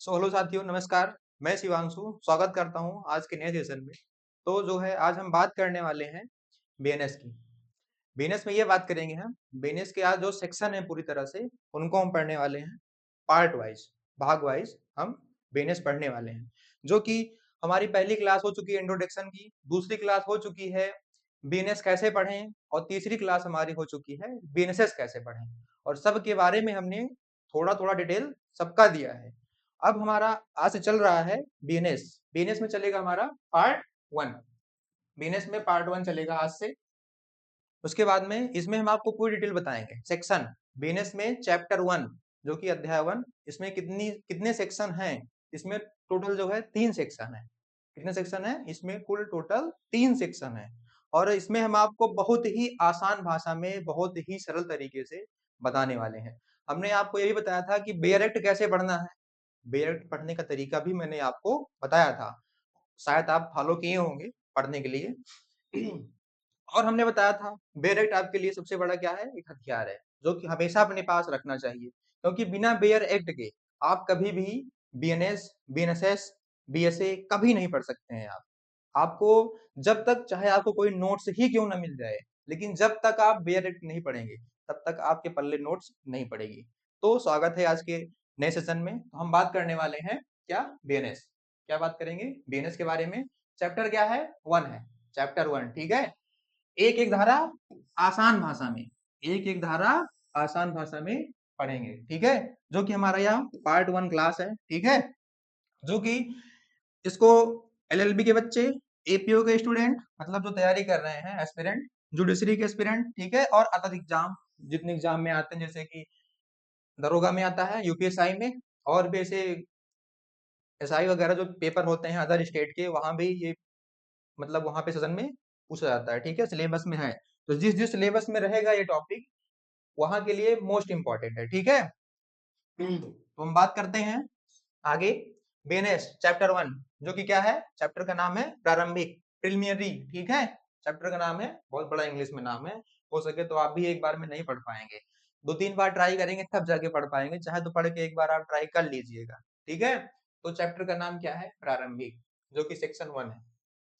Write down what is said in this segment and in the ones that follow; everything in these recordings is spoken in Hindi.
हेलो साथियों, नमस्कार। मैं शिवांशु स्वागत करता हूं आज के नए सेशन में। तो जो है आज हम बात करने वाले हैं बीएनएस की। बीएनएस में ये बात करेंगे हम बीएनएस के आज जो सेक्शन है पूरी तरह से उनको हम पढ़ने वाले हैं। पार्ट वाइज, भाग वाइज हम बीएनएस पढ़ने वाले हैं। जो कि हमारी पहली क्लास हो चुकी है इंट्रोडक्शन की, दूसरी क्लास हो चुकी है बीएनएस कैसे पढ़ें और तीसरी क्लास हमारी हो चुकी है बीएनएसएस कैसे पढ़ें। और सब के बारे में हमने थोड़ा थोड़ा डिटेल सबका दिया है। अब हमारा आज से चल रहा है बीएनएस। बीएनएस में चलेगा हमारा पार्ट वन। बीएनएस में पार्ट वन चलेगा आज से। उसके बाद में इसमें हम आपको पूरी डिटेल बताएंगे। सेक्शन बीएनएस में चैप्टर वन जो कि अध्याय वन, इसमें कितने सेक्शन हैं। इसमें टोटल जो है 3 सेक्शन है। कितने सेक्शन है इसमें? कुल टोटल 3 सेक्शन है। और इसमें हम आपको बहुत ही आसान भाषा में बहुत ही सरल तरीके से बताने वाले हैं। हमने आपको ये भी बताया था कि बेयर एक्ट कैसे पढ़ना है। बेयर एक्ट पढ़ने का तरीका भी मैंने आपको बताया था, शायद आप फॉलो किए होंगे पढ़ने के लिए। और हमने बताया था बेयर एक्ट आपके लिए सबसे बड़ा क्या है, एक हथियार है जो कि हमेशा अपने पास रखना चाहिए, क्योंकि बिना बेयर एक्ट के आप कभी भी बीएनएस, बीएनएसएस, बीएसए कभी नहीं पढ़ सकते हैं। आपको जब तक चाहे आपको कोई नोट्स ही क्यों ना मिल जाए, लेकिन जब तक आप बेयर एक्ट नहीं पढ़ेंगे तब तक आपके पल्ले नोट्स नहीं पड़ेगी। तो स्वागत है आज के नए सेशन में। तो हम बात करने वाले हैं क्या, बीएनएस। क्या बात करेंगे बीएनएस के बारे में। चैप्टर क्या है, वन है। चैप्टर वन, ठीक है। एक एक धारा आसान भाषा में, एक एक धारा आसान भाषा में पढ़ेंगे, ठीक है। जो कि हमारा यहाँ पार्ट वन क्लास है, ठीक है। जो कि इसको एलएलबी के बच्चे, एपीओ के स्टूडेंट, मतलब जो तैयारी कर रहे हैं एस्पिरेंट, जुडिशरी के एस्पिरेंट, ठीक है, और अदर एग्जाम जितने एग्जाम में आते हैं, जैसे कि दरोगा में आता है, यूपीएसआई में, और भी ऐसे एसआई वगैरह जो पेपर होते हैं अदर स्टेट के, वहां भी ये मतलब वहां पे सेशन में पूछा जाता है, ठीक है। सिलेबस में है, तो जिस जिस सिलेबस में रहेगा ये टॉपिक वहां के लिए मोस्ट इंपॉर्टेंट है, ठीक है। तो हम बात करते हैं आगे। बीएनएस चैप्टर वन, जो कि क्या है, चैप्टर का नाम है प्रारंभिक, प्रिलिमिनरी, ठीक है। चैप्टर का नाम है, बहुत बड़ा इंग्लिश में नाम है। हो सके तो आप भी एक बार में नहीं पढ़ पाएंगे, 2-3 बार ट्राई करेंगे तब जाके पढ़ पाएंगे, चाहे तो पढ़ के एक बार आप ट्राई कर लीजिएगा, ठीक है। तो चैप्टर का नाम क्या है, प्रारंभिक, जो कि सेक्शन वन है।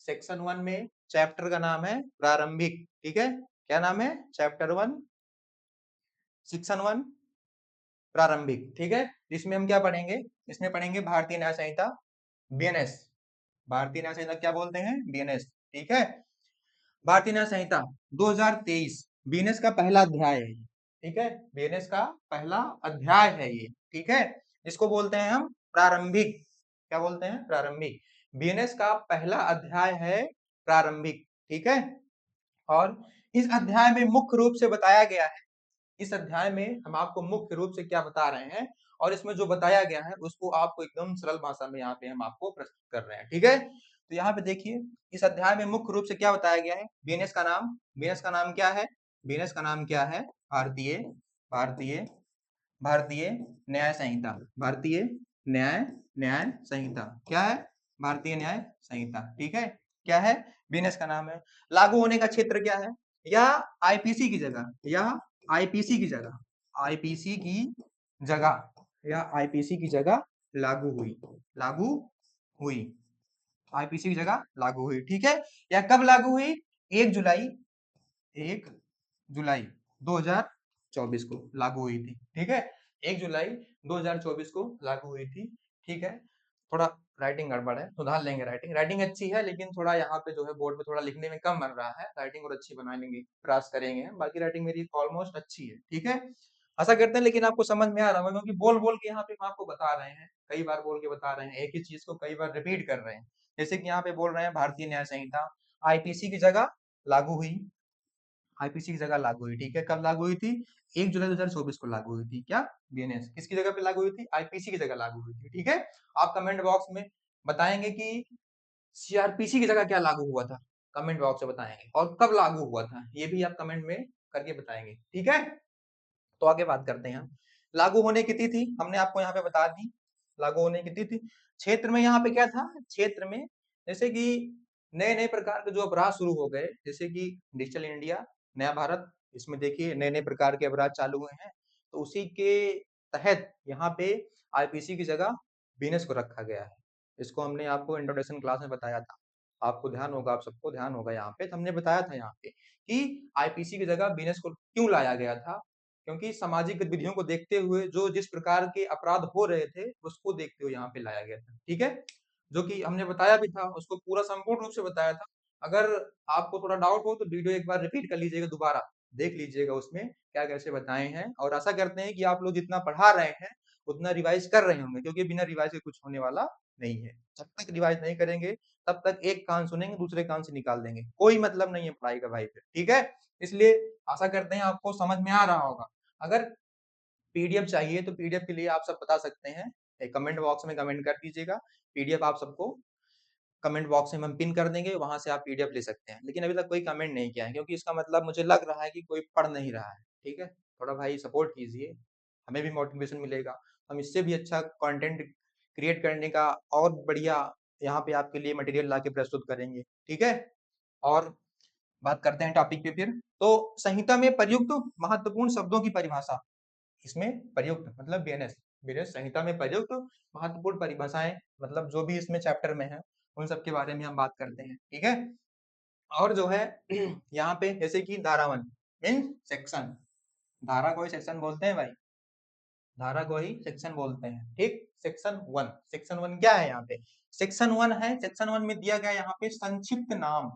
सेक्शन वन में चैप्टर का नाम है प्रारंभिक, ठीक है। क्या नाम है, चैप्टर वन, सेक्शन वन, प्रारंभिक, ठीक है। इसमें हम क्या पढ़ेंगे, इसमें पढ़ेंगे भारतीय न्याय संहिता, बीएनएस। भारतीय न्याय संहिता क्या बोलते हैं, बीएनएस, ठीक है। भारतीय न्याय संहिता 2023 बीएनएस का पहला अध्याय है, ठीक है। बीएनएस का पहला अध्याय है ये, ठीक है। इसको बोलते हैं हम प्रारंभिक। क्या बोलते हैं, प्रारंभिक। बीएनएस का पहला अध्याय है प्रारंभिक, ठीक है। और इस अध्याय में मुख्य रूप से बताया गया है, इस अध्याय में हम आपको मुख्य रूप से क्या बता रहे हैं, और इसमें जो बताया गया है उसको आपको एकदम सरल भाषा में यहाँ पे हम आपको प्रस्तुत कर रहे हैं, ठीक है। तो यहाँ पे देखिए, इस अध्याय में मुख्य रूप से क्या बताया गया है। बीएनएस का नाम, बीएनएस का नाम क्या है, बीएनएस का नाम क्या है, भारतीय भारतीय भारतीय न्याय संहिता। भारतीय न्याय न्याय संहिता क्या है, भारतीय न्याय संहिता, ठीक है। क्या है, बीएनएस का नाम है। लागू होने का क्षेत्र क्या है, यह आईपीसी की जगह, यह आईपीसी की जगह, आईपीसी की जगह, यह आईपीसी की जगह लागू हुई, लागू हुई, आईपीसी की जगह लागू हुई, ठीक है। यह कब लागू हुई, 1 जुलाई, 1 जुलाई 2024 को लागू हुई थी, ठीक है। 1 जुलाई 2024 को लागू हुई थी, ठीक है। थोड़ा राइटिंग गड़बड़ है, सुधार लेंगे। राइटिंग राइटिंग अच्छी है, लेकिन थोड़ा यहाँ पे जो है बोर्ड पे थोड़ा लिखने में कम बन रहा है। राइटिंग और अच्छी बनाएंगे, प्रयास करेंगे हम। बाकी राइटिंग मेरी ऑलमोस्ट अच्छी है, ठीक है। ऐसा करते हैं, लेकिन आपको समझ में आ रहा होगा, क्योंकि बोल बोल के यहाँ पे हम आपको बता रहे हैं, कई बार बोल के बता रहे हैं, एक ही चीज को कई बार रिपीट कर रहे हैं। जैसे कि यहाँ पे बोल रहे हैं भारतीय न्याय संहिता आईपीसी की जगह लागू हुई, आईपीसी की जगह लागू हुई, ठीक है। कब लागू हुई थी, 1 जुलाई 2024 को लागू हुई थी। क्या, बीएनएस किसकी जगह पे लागू हुई थी, आईपीसी की जगह लागू हुई थी, ठीक है। आप कमेंट बॉक्स में बताएंगे कि सीआरपीसी की जगह क्या लागू हुआ था, कमेंट बॉक्स में बताएंगे, और कब लागू हुआ था ये भी आप कमेंट में करके बताएंगे, ठीक है। तो आगे बात करते हैं हम। लागू होने की तिथि हमने आपको यहाँ पे बता दी, लागू होने की तिथि। क्षेत्र में यहाँ पे क्या था, क्षेत्र में जैसे कि नए नए प्रकार के जो अपराध शुरू हो गए, जैसे कि डिजिटल इंडिया, नया भारत, इसमें देखिए नए नए प्रकार के अपराध चालू हुए हैं। तो उसी के तहत यहाँ पे आईपीसी की जगह बीएनएस को रखा गया है। इसको हमने आपको इंट्रोडक्शन क्लास में बताया था, आपको ध्यान होगा, आप सबको ध्यान होगा यहाँ पे। तो हमने बताया था यहाँ पे कि आईपीसी की जगह बीएनएस को क्यों लाया गया था, क्योंकि सामाजिक गतिविधियों को देखते हुए जो जिस प्रकार के अपराध हो रहे थे उसको देखते हुए यहाँ पे लाया गया था। ठीक है, जो कि हमने बताया भी था, उसको पूरा संपूर्ण रूप से बताया था। अगर आपको थोड़ा डाउट हो तो वीडियो एक बार रिपीट कर लीजिएगा, दोबारा देख लीजिएगा उसमें क्या कैसे बताए हैं। और आशा करते हैं कि आप लोग जितना पढ़ा रहे हैं उतना रिवाइज कर रहे होंगे, क्योंकि बिना रिवाइज के कुछ होने वाला नहीं है। जब तक रिवाइज नहीं करेंगे तब तक एक कान सुनेंगे दूसरे कान से निकाल देंगे, कोई मतलब नहीं है पढ़ाई का भाई फिर। ठीक है, इसलिए आशा करते हैं आपको समझ में आ रहा होगा। अगर पीडीएफ चाहिए तो पीडीएफ के लिए आप सब बता सकते हैं, कमेंट बॉक्स में कमेंट कर दीजिएगा। पीडीएफ आप सबको कमेंट बॉक्स में हम पिन कर देंगे, वहां से आप पीडीएफ ले सकते हैं। लेकिन अभी तक कोई कमेंट नहीं किया है, क्योंकि इसका मतलब मुझे लग रहा है कि कोई पढ़ नहीं रहा है। ठीक है, थोड़ा भाई सपोर्ट कीजिए, हमें भी मोटिवेशन मिलेगा, हम इससे भी अच्छा कंटेंट क्रिएट करने का और बढ़िया यहाँ पे आपके लिए मटेरियल ला के प्रस्तुत करेंगे। ठीक है, और बात करते हैं टॉपिक पे फिर। तो संहिता में प्रयुक्त महत्वपूर्ण शब्दों की परिभाषा, इसमें प्रयुक्त मतलब बीएनएस, बीएनएस संहिता में प्रयुक्त महत्वपूर्ण परिभाषाएं, मतलब जो भी इसमें चैप्टर में है उन सब के बारे में हम बात करते हैं। ठीक है, और जो है यहाँ पे जैसे कि धारावन मीन सेक्शन, धारा को ही सेक्शन बोलते हैं भाई, धारा को ही सेक्शन बोलते हैं। ठीक, सेक्शन वन, सेक्शन वन क्या है यहाँ पे, सेक्शन वन है, सेक्शन वन में दिया गया यहाँ पे संक्षिप्त नाम,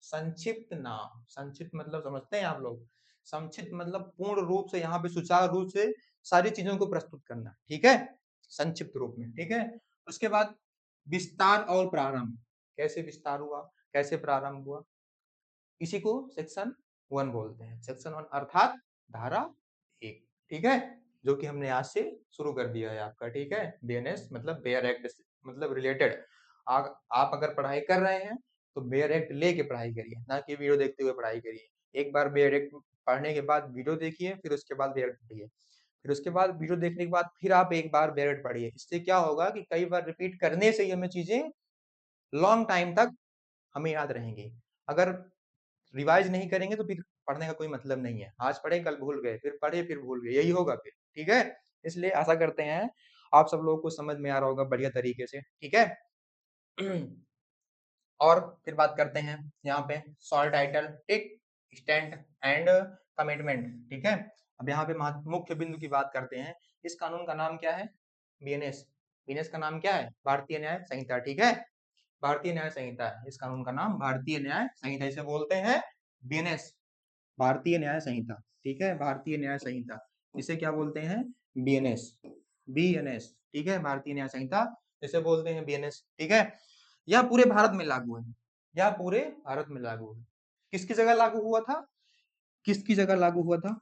संक्षिप्त नाम, संक्षिप्त मतलब समझते हैं आप लोग, संक्षिप्त मतलब पूर्ण रूप से यहाँ पे सुचारू रूप से सारी चीजों को प्रस्तुत करना। ठीक है, संक्षिप्त रूप में। ठीक है, उसके बाद विस्तार और प्रारंभ, कैसे विस्तार हुआ, कैसे प्रारंभ हुआ, इसी को सेक्शन वन बोलते हैं। सेक्शन वन अर्थात धारा एक। ठीक है, जो कि हमने आज से शुरू कर दिया है आपका। ठीक है, बीएनएस मतलब बेयर एक्ट मतलब रिलेटेड। आप अगर पढ़ाई कर रहे हैं तो बेयर एक्ट लेके पढ़ाई करिए, ना कि वीडियो देखते हुए पढ़ाई करिए। एक बार बेयर एक्ट पढ़ने के बाद वीडियो देखिए, फिर उसके बाद बेयर एक्ट पढ़िए, फिर उसके बाद वीडियो देखने के बाद फिर आप एक बार बेयर एक्ट पढ़िए। इससे क्या होगा कि कई बार रिपीट करने से ही हमें चीजें लॉन्ग टाइम तक हमें याद रहेंगी। अगर रिवाइज नहीं करेंगे तो फिर पढ़ने का कोई मतलब नहीं है, आज पढ़े कल भूल गए, फिर पढ़े फिर भूल गए, यही होगा फिर। ठीक है, इसलिए आशा करते हैं आप सब लोगों को समझ में आ रहा होगा बढ़िया तरीके से। ठीक है और फिर बात करते हैं यहाँ पे सॉल्ट टाइटल, ठीक, स्टैंड एंड कमिटमेंट। ठीक है, अब यहाँ पे मुख्य बिंदु की बात करते हैं। इस कानून का नाम क्या है, बीएनएस। बीएनएस का नाम क्या है, भारतीय न्याय संहिता। ठीक है, भारतीय न्याय संहिता है, इस कानून का नाम भारतीय न्याय संहिता, इसे बोलते हैं बीएनएस, भारतीय न्याय संहिता। ठीक है, भारतीय न्याय संहिता, इसे क्या बोलते हैं, बीएनएस, बीएनएस। ठीक है, भारतीय न्याय संहिता इसे बोलते हैं बीएनएस। ठीक है, यह पूरे भारत में लागू है, यह पूरे भारत में लागू है। किसकी जगह लागू हुआ था, किसकी जगह लागू हुआ था,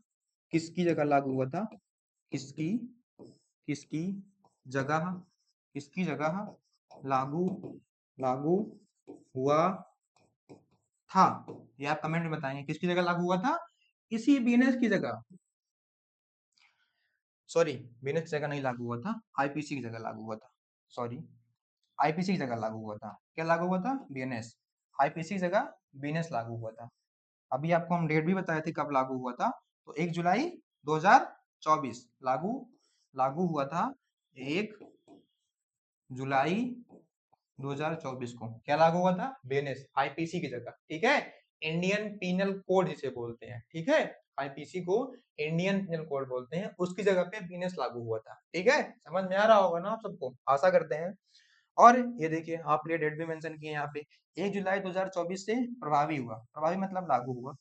किसकी जगह लागू हुआ था, किसकी, किसकी जगह, किसकी जगह लागू, लागू हुआ था, ये आप कमेंट में बताएंगे किसकी जगह लागू हुआ था, इसी बीएनएस की जगह, सॉरी बीएनएस की जगह नहीं लागू हुआ था, आईपीसी की जगह लागू हुआ था, सॉरी आईपीसी की जगह लागू हुआ था। क्या लागू हुआ था, बीएनएस, आईपीसी की जगह बीएनएस लागू हुआ था। अभी आपको हम डेट भी बताए थे कब लागू हुआ था, तो 1 जुलाई 2024 लागू, लागू हुआ था 1 जुलाई 2024 को। क्या लागू हुआ था, बीएनएस, आईपीसी की जगह। ठीक है, इंडियन पीनल कोड जिसे बोलते हैं। ठीक है, आईपीसी को इंडियन पीनल कोड बोलते हैं, उसकी जगह पे बीएनएस लागू हुआ था। ठीक है, समझ में आ रहा होगा ना आप सबको, आशा करते हैं। और ये देखिए आपने डेट भी मेंशन की है यहाँ पे, 1 जुलाई 2024 से प्रभावी हुआ, प्रभावी मतलब लागू हुआ,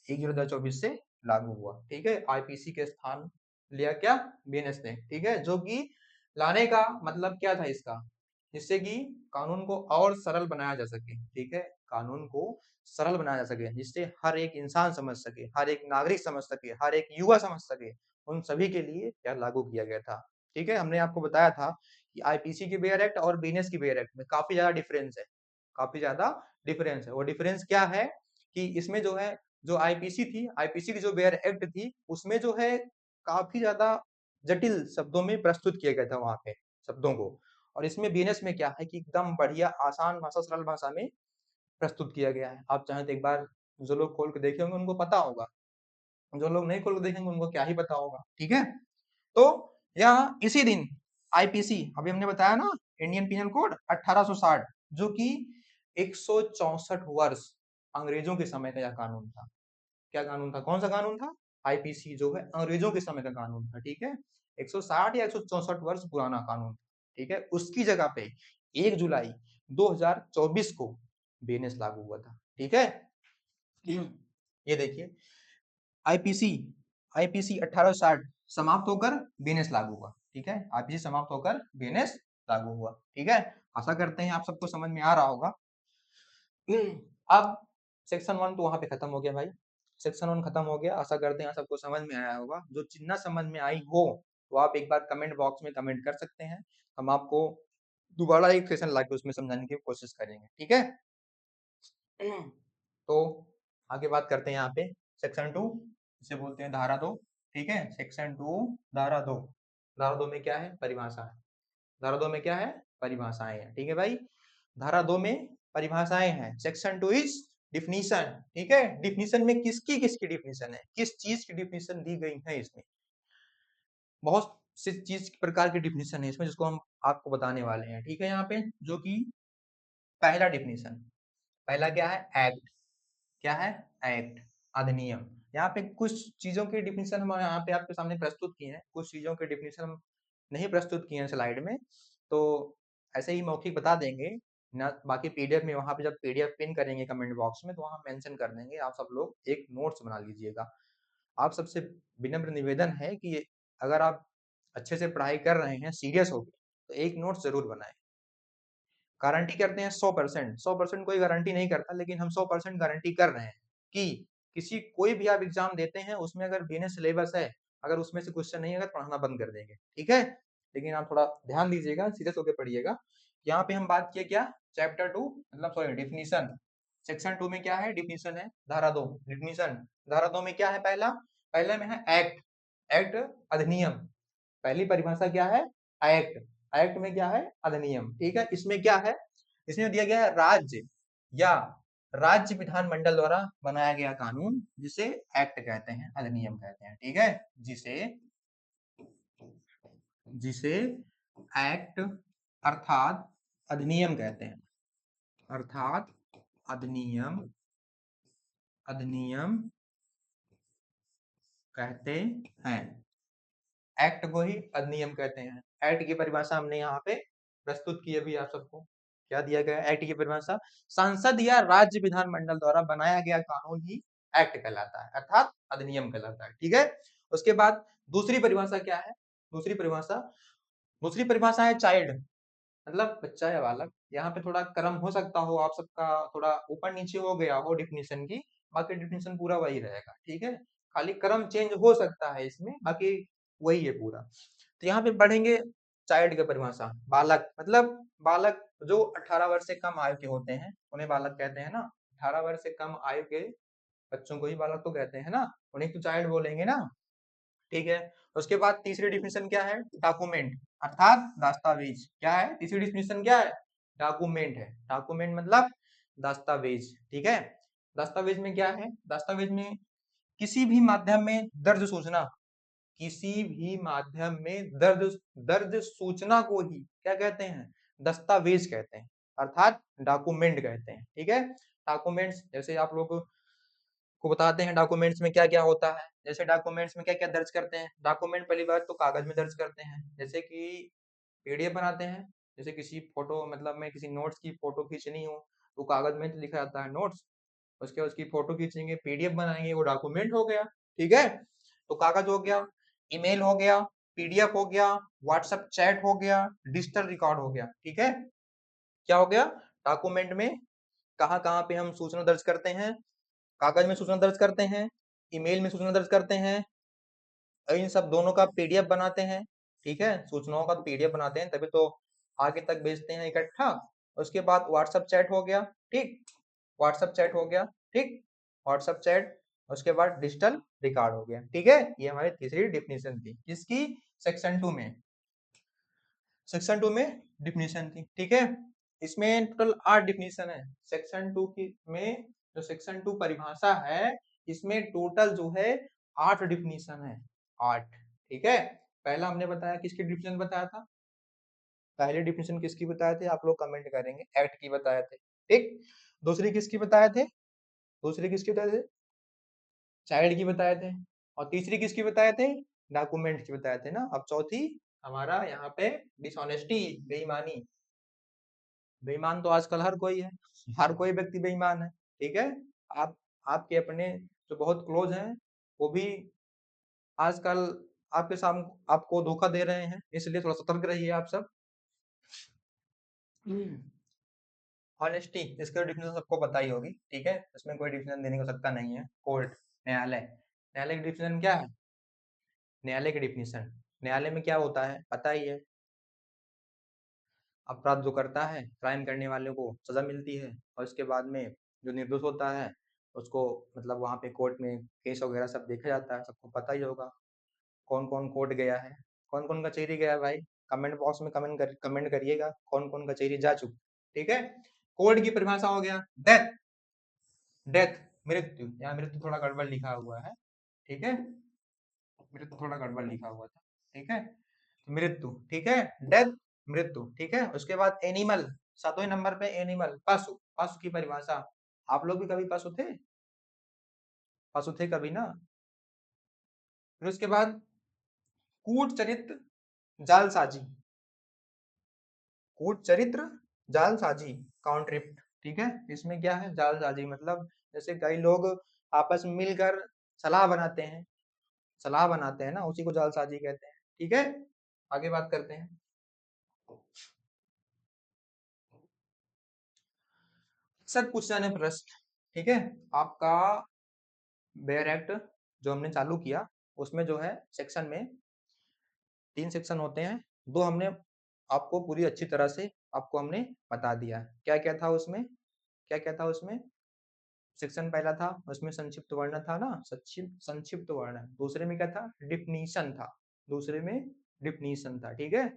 1 जुलाई 2024 से लागू हुआ। ठीक है, आईपीसी के स्थान लिया क्या, बीएनएस ने। ठीक है, जो कि लाने का मतलब क्या था इसका, जिससे कि कानून को और सरल बनाया जा सके। ठीक है, कानून को सरल बनाया जा सके, जिससे हर एक इंसान समझ सके, हर एक नागरिक समझ सके, हर एक युवा समझ सके, उन सभी के लिए यह लागू किया गया था। ठीक है, हमने आपको बताया था कि आईपीसी की बेयर एक्ट और बीएनएस की बेयर एक्ट में काफी ज्यादा डिफरेंस है, काफी ज्यादा डिफरेंस है। वो डिफरेंस क्या है कि इसमें जो है, जो आईपीसी थी, आईपीसी की जो बेयर एक्ट थी, उसमें जो है काफी ज्यादा जटिल शब्दों में प्रस्तुत किया गया था वहां पे शब्दों को, और इसमें बीएनएस में क्या है कि एकदम बढ़िया आसान भाषा, सरल भाषा में प्रस्तुत किया गया है। आप चाहें तो एक बार, जो लोग खोल के देखे होंगे उनको पता होगा, जो लोग नहीं खोल के देखेंगे उनको क्या ही पता होगा। ठीक है, तो यह इसी दिन आईपीसी अभी हमने बताया ना, इंडियन पिनल कोड 1860, जो कि 164 वर्ष अंग्रेजों के समय का यह कानून था। क्या कानून था, कौन सा कानून था? आईपीसी जो है अंग्रेजों के समय का कानून था, ठीक है। 160 या 164 वर्ष पुराना कानून, ठीक है। उसकी जगह पे 1 जुलाई 2024 को बीएनएस लागू हुआ था, ठीक है। ये देखिए, आईपीसी आईपीसी 1860 समाप्त होकर बीएनएस लागू हुआ, ठीक है। आईपीसी समाप्त होकर बीएनएस लागू हुआ, ठीक है। आशा करते हैं आप सबको समझ में आ रहा होगा। अब सेक्शन 1 तो वहां पे खत्म हो गया भाई, सेक्शन 1 खत्म हो गया। आशा करते हैं आप सबको समझ में आया होगा। जो चीज ना समझ में आई हो तो आप एक बार कमेंट बॉक्स में कमेंट कर सकते हैं, हम आपको दोबारा एक सेशन लाके उसमें समझाने की कोशिश करेंगे, ठीक है। तो आगे बात करते हैं यहाँ पे सेक्शन 2, इसे बोलते हैं धारा 2, ठीक है। सेक्शन 2 धारा 2, धारा 2 में क्या है? परिभाषा है। धारा 2 में क्या है? परिभाषाएं हैं, ठीक है भाई। धारा 2 में परिभाषाएं हैं। सेक्शन 2 इज डिफिनीशन, ठीक है। डिफिनीशन में किसकी किसकी डिफिनीशन है, किस चीज की डिफिनीशन दी गई है इसमें? बहुत सी चीज प्रकार की डिफिनीशन है इसमें, जिसको हम आपको बताने वाले हैं, ठीक है। यहाँ पे जो कि पहला डिफिनीशन, पहला क्या है? एक्ट। क्या है? एक्ट, अधिनियम। यहाँ पे कुछ चीजों की डिफिनीशन हम यहाँ पे आपके सामने प्रस्तुत किए हैं, कुछ चीजों के डिफिनीशन हम नहीं प्रस्तुत किए हैं स्लाइड में, तो ऐसे ही मौखिक बता देंगे ना। बाकी पीडीएफ में वहां पे जब पीडीएफ पिन करेंगे कमेंट बॉक्स में तो वहां मेंशन कर देंगे, आप सब लोग एक नोट्स बना लीजिएगा। आप सबसे विनम्र निवेदन है कि अगर आप अच्छे से पढ़ाई कर रहे हैं, सीरियस हो गए, तो एक नोट जरूर बनाएं। गारंटी करते हैं 100%, 100% कोई गारंटी नहीं करता, लेकिन हम 100% गारंटी कर रहे हैं कि किसी कोई भी आप एग्जाम देते हैं उसमें अगर बीएनएस सिलेबस है, अगर उसमें से क्वेश्चन नहीं है तो पढ़ाना बंद कर देंगे, ठीक है। लेकिन आप थोड़ा ध्यान दीजिएगा, सीरियस होकर पढ़िएगा। यहाँ पे हम बात किए क्या? चैप्टर 2, मतलब सॉरी डिफिनीशन। सेक्शन 2 में क्या है? डिफिनीशन है। धारा 2 डिफिनीशन। धारा 2 में क्या है? पहला, पहले में है एक्ट, एक्ट अधिनियम। पहली परिभाषा क्या है? एक्ट। एक्ट में क्या है? अधिनियम, ठीक है। इसमें क्या है? इसमें दिया गया है राज्य या राज्य विधानमंडल द्वारा बनाया गया कानून, जिसे एक्ट कहते हैं, अधिनियम कहते हैं, ठीक है। जिसे जिसे एक्ट अर्थात अधिनियम कहते हैं, अर्थात अधिनियम, अधिनियम कहते हैं। एक्ट को ही अधिनियम कहते हैं। एक्ट की परिभाषा हमने यहाँ पे प्रस्तुत की अभी आप सबको। क्या दिया गया एक्ट की परिभाषा? संसद या राज्य विधानमंडल द्वारा बनाया गया कानून ही एक्ट कहलाता है, अर्थात अधिनियम कहलाता है, ठीक है। उसके बाद दूसरी परिभाषा क्या है? दूसरी परिभाषा, दूसरी परिभाषा है चाइल्ड, मतलब बच्चा या बालक। यहाँ पे थोड़ा क्रम हो सकता हो आप सबका, थोड़ा ऊपर नीचे हो गया हो डिफिनीशन की, बाकी डिफिनीशन पूरा वही रहेगा, ठीक है। खाली क्रम चेंज हो सकता है इसमें, बाकी वही है पूरा। तो यहाँ पे पढ़ेंगे चाइल्ड की परिभाषा। बालक मतलब बालक जो 18 वर्ष से कम आयु के होते हैं उन्हें बालक कहते हैं ना। 18 वर्ष से कम आयु के बच्चों को ही बालक तो कहते हैं ना, उन्हें तो चाइल्ड बोलेंगे ना, ठीक है। उसके बाद तीसरी डिफिनीशन क्या है? डॉक्यूमेंट, अर्थात दस्तावेज। क्या है? तीसरी डिफिनीशन क्या है? डॉक्यूमेंट है। डॉक्यूमेंट मतलब दस्तावेज, ठीक है। दस्तावेज में क्या है? दस्तावेज में किसी भी माध्यम में दर्ज सूचना, किसी भी माध्यम में दर्ज दर्ज सूचना को ही क्या कहते हैं? दस्तावेज कहते हैं, अर्थात डॉक्यूमेंट कहते हैं, ठीक है। डॉक्यूमेंट्स जैसे आप लोग को बताते हैं डॉक्यूमेंट्स में क्या क्या होता है। जैसे डॉक्यूमेंट्स में क्या क्या दर्ज करते हैं? डॉक्यूमेंट पहली बात तो कागज में दर्ज करते हैं, जैसे कि पीडीएफ बनाते हैं। जैसे किसी फोटो, मतलब मैं किसी नोट्स की फोटो खींचनी हो तो कागज में तो लिखा जाता है नोट्स, उसके उसकी फोटो खींचेंगे, पीडीएफ बनाएंगे, वो डॉक्यूमेंट हो गया, ठीक है। तो कागज हो गया, ईमेल हो गया, पीडीएफ हो गया, व्हाट्सएप चैट हो गया, डिजिटल रिकॉर्ड हो गया, ठीक है। क्या हो गया? डॉक्यूमेंट में कहाँ कहाँ पे हम सूचना दर्ज करते हैं? कागज में सूचना दर्ज करते हैं, ईमेल में सूचना दर्ज करते हैं, इन सब दोनों का पीडीएफ बनाते हैं, ठीक है। सूचनाओं का पीडीएफ बनाते हैं तभी तो आगे तक भेजते हैं इकट्ठा। उसके बाद व्हाट्सएप चैट हो गया, ठीक, व्हाट्सएप चैट हो गया, ठीक, व्हाट्सएप चैट। उसके बाद डिजिटल रिकॉर्ड हो गया, ठीक है। ये हमारी तीसरी डिफिनीशन थी, किसकी? सेक्शन 2 में, सेक्शन 2 में डिफिनीशन थी, ठीक है। इसमें टोटल 8 डिफिनीशन है सेक्शन 2 की में। जो सेक्शन 2 परिभाषा है इसमें टोटल जो है 8 डिफिनीशन है, 8, ठीक है। पहला हमने बताया, किसकी डिफिनीशन बताया था? पहली डिफिनेशन किसकी बताए थे आप लोग कमेंट करेंगे, एक्ट की बताए थे, ठीक। दूसरी किसकी बताए थे, दूसरी किसकी बताए थे, चाइल्ड की बताए थे। और तीसरी किसकी बताए थे, डॉक्यूमेंट की बताए थे ना। अब चौथी हमारा यहाँ पे डिसऑनेस्टी, बेईमानी। बेईमान तो आजकल हर कोई है, हर कोई व्यक्ति बेईमान है, ठीक है। आप आपके अपने जो बहुत क्लोज हैं वो भी आजकल आपके सामने आपको धोखा दे रहे हैं, इसलिए थोड़ा सतर्क रहिए आप सब। ऑनेस्टी, इसका डिफिनेशन सबको पता ही होगी, ठीक है, इसमें कोई डिफिनेशन देने को सकता नहीं है। कोर्ट, न्यायालय, न्यायालय की डिफिनेशन क्या है, न्यायालय की डिफिनेशन, न्यायालय में क्या होता है पता ही है, अपराध जो करता है, क्राइम करने वाले को सजा मिलती है, और इसके बाद में जो निर्दोष होता है उसको मतलब वहाँ पे कोर्ट में केस वगैरह सब देखा जाता है, सबको पता ही होगा कौन कौन कोर्ट गया है, कौन कौन कचहरी गया है भाई। कमेंट बॉक्स में कमेंट करिएगा कौन कौन कचहरी जा चुके, ठीक है। कोर्ट की परिभाषा हो गया डेथ, डेथ मृत्यु, यहाँ मृत्यु थोड़ा गड़बड़ लिखा हुआ है, ठीक है, मृत्यु थोड़ा गड़बड़ लिखा हुआ था, ठीक है, मृत्यु, ठीक है, डेथ मृत्यु, ठीक है। उसके बाद एनिमल, सातवें नंबर पे एनिमल, पशु, पशु की परिभाषा, आप लोग भी कभी पशु थे, पशु थे कभी ना। फिर उसके बाद कूट चरित्र जालसाजी, कूट चरित्र जालसाजी, काउंटरिप्ट, ठीक है। इसमें क्या है, जालसाजी मतलब जैसे कई लोग आपस में मिलकर सलाह बनाते हैं, सलाह बनाते हैं ना, उसी को जालसाजी कहते हैं, ठीक है। आगे बात करते हैं। अक्सर पूछे जाने प्रश्न, ठीक है। आपका बेयर एक्ट जो हमने चालू किया उसमें जो है सेक्शन में 3 सेक्शन होते हैं, 2 हमने आपको पूरी अच्छी तरह से आपको हमने बता दिया। क्या क्या था उसमें, क्या क्या था उसमें, सेक्शन पहला था उसमें संक्षिप्त वर्णन था ना, संक्षिप्त संक्षिप्त वर्णन। दूसरे में क्या था, डिफिनीशन था, दूसरे में डिफिनीशन था, ठीक है।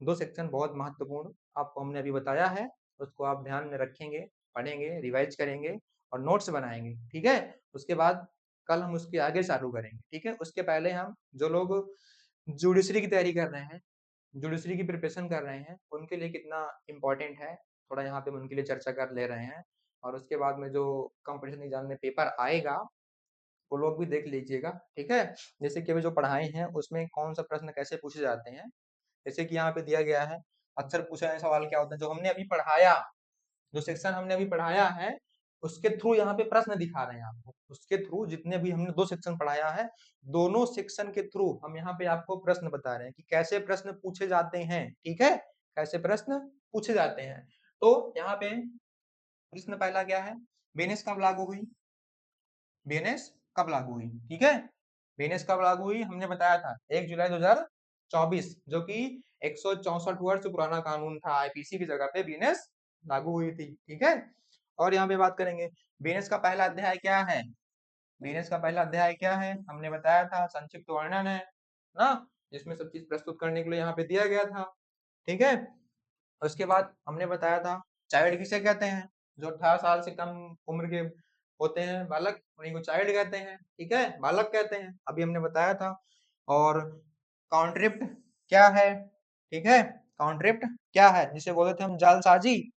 2 सेक्शन बहुत महत्वपूर्ण आपको हमने अभी बताया है, उसको आप ध्यान में रखेंगे, पढ़ेंगे, रिवाइज करेंगे और नोट्स बनाएंगे, ठीक है। उसके बाद कल हम उसके आगे चालू करेंगे, ठीक है। उसके पहले हम जो लोग जुडिशरी की तैयारी कर रहे हैं, जुडिशरी की प्रिपरेशन कर रहे हैं, उनके लिए कितना इम्पोर्टेंट है थोड़ा यहाँ पे हम उनके लिए चर्चा कर ले रहे हैं। और उसके बाद में जो कंपटीशन एग्जाम में पेपर आएगा वो लोग भी देख लीजिएगा, ठीक है। जैसे कि अभी जो पढ़ाई है उसमें कौन सा प्रश्न कैसे पूछे जाते हैं, जैसे कि यहाँ पे दिया गया है अक्सर पूछा गया सवाल क्या होता है, जो हमने अभी पढ़ाया, जो सेक्शन हमने अभी पढ़ाया है उसके थ्रू यहाँ पे प्रश्न दिखा रहे हैं आपको, उसके थ्रू जितने भी हमने 2 सेक्शन पढ़ाया है, दोनों सेक्शन के थ्रू हम यहाँ पे आपको प्रश्न बता रहे हैं कि कैसे प्रश्न पूछे जाते हैं, ठीक है, कैसे प्रश्न पूछे जाते हैं। तो यहाँ पे प्रश्न पहला क्या है, बीएनएस कब लागू हुई, बीएनएस कब लागू हुई, ठीक है। बीएनएस कब लागू हुई हमने बताया था 1 जुलाई 2024, जो कि 164 वर्ष पुराना कानून था, आईपीसी की जगह पे बीएनएस लागू हुई थी, ठीक है। और यहाँ पे बात करेंगे बीएनएस का पहला अध्याय क्या है, बीएनएस का पहला अध्याय क्या है हमने बताया था, संक्षिप्त वर्णन है ना, जिसमें सब चीज प्रस्तुत करने के लिए यहाँ पे दिया गया था, ठीक है। उसके बाद हमने बताया था चाइल्ड किसे कहते हैं, जो 18 साल से कम उम्र के होते हैं बालक, उन्हीं को चाइल्ड कहते हैं, ठीक है, बालक कहते हैं, अभी हमने बताया था। और काउंट्रिप्ट क्या है, ठीक है, काउंट्रिप्ट क्या है जिसे बोलते थे हम जालसाजी,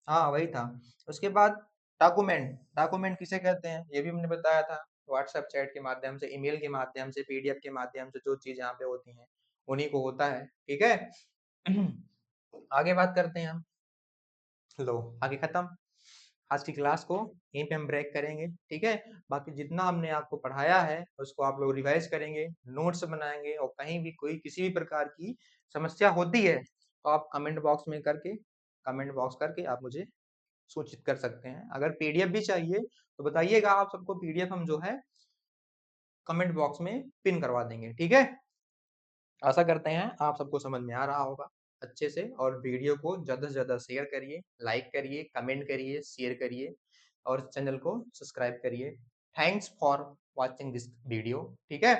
हाँ वही था। उसके बाद डॉक्यूमेंट, डॉक्यूमेंट किसे कहते हैं ये भी हमने बताया था, व्हाट्सएप चैट के माध्यम से, ईमेल के माध्यम से, पीडीएफ के माध्यम से जो चीज यहाँ पे होती है उन्हीं को होता है, ठीक है। आगे बात करते हैं हम, लो आगे खत्म, आज की क्लास को यहीं पे हम ब्रेक करेंगे, ठीक है। बाकी जितना हमने आपको पढ़ाया है उसको आप लोग रिवाइज करेंगे, नोट्स बनाएंगे, और कहीं भी कोई किसी भी प्रकार की समस्या होती है तो आप कमेंट बॉक्स में करके, कमेंट बॉक्स करके आप मुझे सूचित कर सकते हैं। अगर पीडीएफ भी चाहिए तो बताइएगा, आप सबको पीडीएफ हम जो है कमेंट बॉक्स में पिन करवा देंगे, ठीक है। आशा करते हैं आप सबको समझ में आ रहा होगा अच्छे से, और वीडियो को ज़्यादा से ज़्यादा शेयर करिए, लाइक करिए, कमेंट करिए, शेयर करिए और चैनल को सब्सक्राइब करिए। Thanks for watching this video, ठीक है।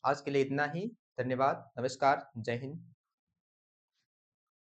आज के लिए इतना ही, धन्यवाद, नमस्कार, जय हिंद।